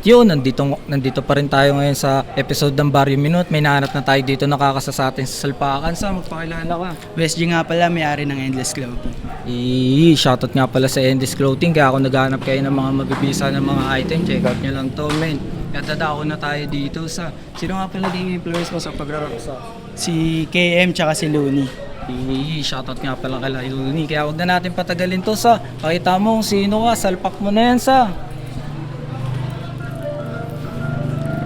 yun, nandito pa rin tayo ngayon sa episode ng Barrio Minute. May nahanap na tayo dito nakakasa sa atin sa Salpakan. Sa magpakilala ka. West G nga pala, may-ari ng Endless Clothing. Shoutout nga pala sa Endless Clothing. Kaya ako naghanap kayo ng mga mabibisa ng mga item. Check out nyo lang to, men. Kaya dadako na tayo dito sa... Sino nga pala naging influence mo sa pagraroksa? Si KM tsaka si Looney. Shoutout nga pala kay Looney. Kaya huwag na natin patagalin to sa... Pakita mo kung sino ka, salpak mo na yan sa...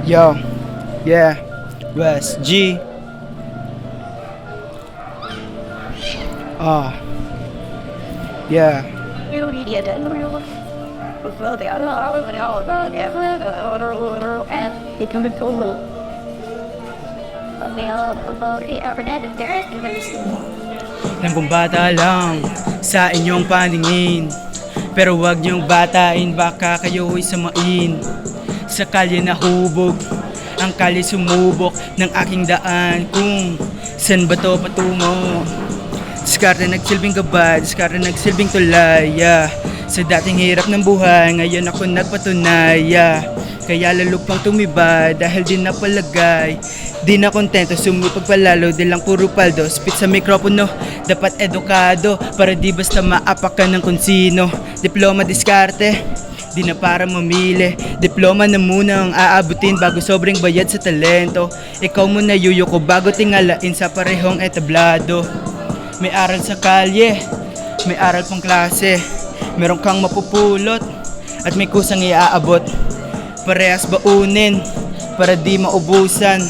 Yo, yeah, West G. Yeah. Nang bata lang sa inyong paningin, pero wag niyong batain, baka kayo'y samain. Sa kalye na hubog, ang kalye sumubok ng aking daan, kung saan ba to patungo. Diskarte nagsilbing gabay, diskarte nagsilbing tulay, yeah. Sa dating hirap ng buhay, ngayon ako nagpatunay, yeah. Kaya lalo pang tumibay dahil di na palagay. Di na kontento, sumipag palalo, di lang puro paldo. Spit sa mikropono, dapat edukado, para di basta maapak ka ng kung sino. Diploma diskarte, di na para mamili. Diploma na muna ang aabutin bago sobrang bayad sa talento. Ikaw muna yuyuko bago tingalain sa parehong etablado. May aral sa kalye, may aral pang klase. Meron kang mapupulot at may kusang iaabot. Parehas baunin para di maubusan,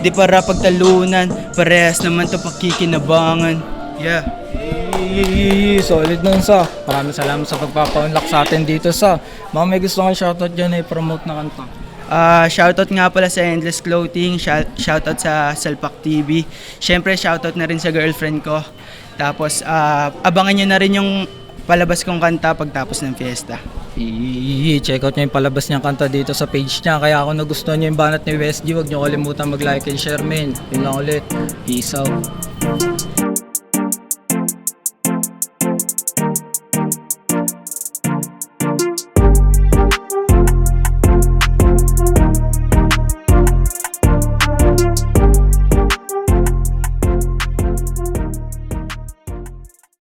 di para pagtalunan, parehas naman to pakikinabangan. Yeah. Solid nun sa. Maraming salamat sa pagpapa-unlock sa atin dito sa. Mga may gusto kang shoutout dyan promote na kanta. Shoutout nga pala sa Endless Clothing, shoutout sa Salpak TV. Syempre shoutout na rin sa girlfriend ko. Tapos abangan nyo na rin yung palabas kong kanta pagtapos ng fiesta. Check out nyo yung palabas niyang kanta dito sa page niya. Kaya kung nagustuhan nyo yung banat ni West G, huwag nyo kalimutan mag-like and share, men. Yun lang ulit. Peace out.